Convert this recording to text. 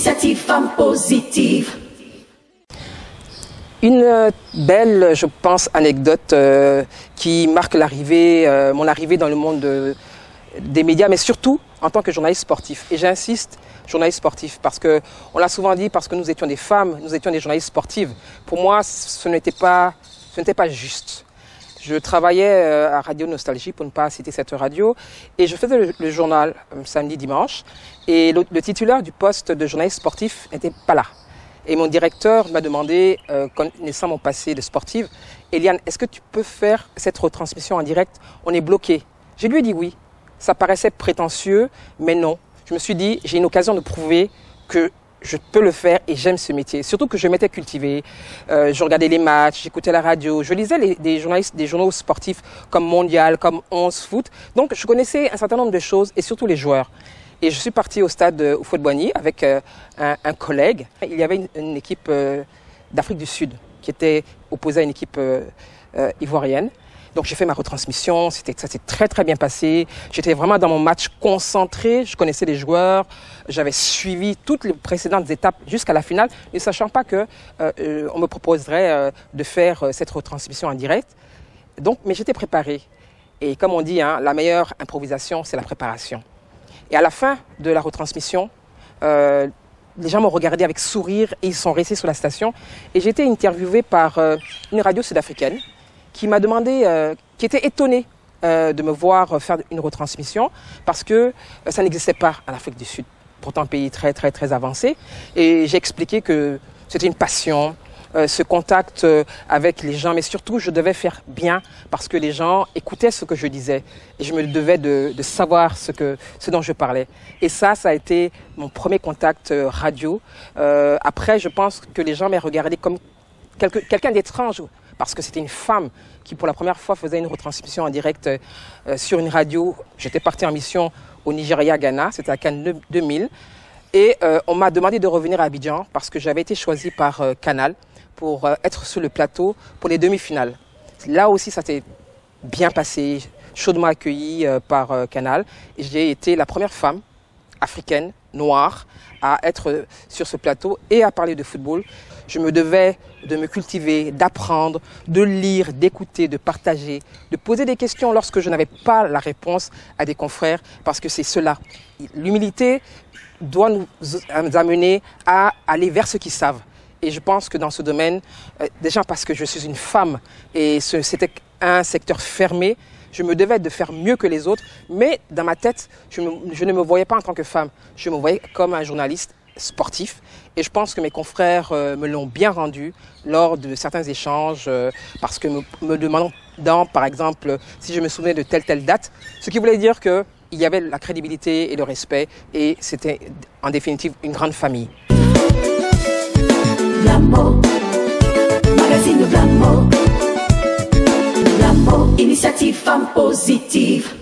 Initiative Femmes Positives. Une belle, je pense, anecdote qui marque mon arrivée dans le monde des médias, mais surtout en tant que journaliste sportif. Et j'insiste, journaliste sportif, parce qu'on l'a souvent dit, parce que nous étions des femmes, nous étions des journalistes sportives. Pour moi, ce n'était pas juste. Je travaillais à Radio Nostalgie, pour ne pas citer cette radio, et je faisais le journal samedi, dimanche, et le titulaire du poste de journaliste sportif n'était pas là. Et mon directeur m'a demandé, connaissant mon passé de sportive, Eliane, est-ce que tu peux faire cette retransmission en direct? On est bloqué. Je lui ai dit oui. Ça paraissait prétentieux, mais non. Je me suis dit, j'ai une occasion de prouver que je peux le faire et j'aime ce métier. Surtout que je m'étais cultivée. Je regardais les matchs, j'écoutais la radio, je lisais des journaux sportifs comme Mondial, comme 11 Foot. Donc je connaissais un certain nombre de choses et surtout les joueurs. Et je suis parti au stade Houphouët-Boigny avec un collègue. Il y avait une équipe d'Afrique du Sud qui était opposée à une équipe ivoirienne. Donc j'ai fait ma retransmission, ça s'est très très bien passé. J'étais vraiment dans mon match concentré, je connaissais les joueurs, j'avais suivi toutes les précédentes étapes jusqu'à la finale, ne sachant pas que on me proposerait de faire cette retransmission en direct. Donc, mais j'étais préparé. Et comme on dit, hein, la meilleure improvisation, c'est la préparation. Et à la fin de la retransmission, les gens m'ont regardé avec sourire et ils sont restés sur la station. Et j'ai été interviewé par une radio sud-africaine qui m'a demandé, qui était étonnée de me voir faire une retransmission parce que ça n'existait pas en Afrique du Sud, pourtant un pays très très très avancé. Et j'ai expliqué que c'était une passion, ce contact avec les gens, mais surtout je devais faire bien parce que les gens écoutaient ce que je disais et je me devais de savoir ce dont je parlais. Et ça a été mon premier contact radio. Après, je pense que les gens m'ont regardé comme quelqu'un d'étrange parce que c'était une femme qui pour la première fois faisait une retransmission en direct sur une radio. J'étais parti en mission au Nigeria, Ghana, c'était à Cannes 2000. Et on m'a demandé de revenir à Abidjan parce que j'avais été choisi par Canal pour être sur le plateau pour les demi-finales. Là aussi, ça s'est bien passé, chaudement accueilli par Canal. Et j'ai été la première femme africaine, noire, à être sur ce plateau et à parler de football. Je me devais de me cultiver, d'apprendre, de lire, d'écouter, de partager, de poser des questions lorsque je n'avais pas la réponse à des confrères, parce que c'est cela. L'humilité doit nous amener à aller vers ceux qui savent. Et je pense que dans ce domaine, déjà parce que je suis une femme et c'était un secteur fermé, je me devais de faire mieux que les autres, mais dans ma tête, je ne me voyais pas en tant que femme. Je me voyais comme un journaliste sportif. Et je pense que mes confrères me l'ont bien rendu lors de certains échanges, parce que me demandant, par exemple, si je me souvenais de telle date, ce qui voulait dire qu'il y avait la crédibilité et le respect, et c'était en définitive une grande famille. Blamo, magazine Blamo, Blamo, Initiative Femmes Positives.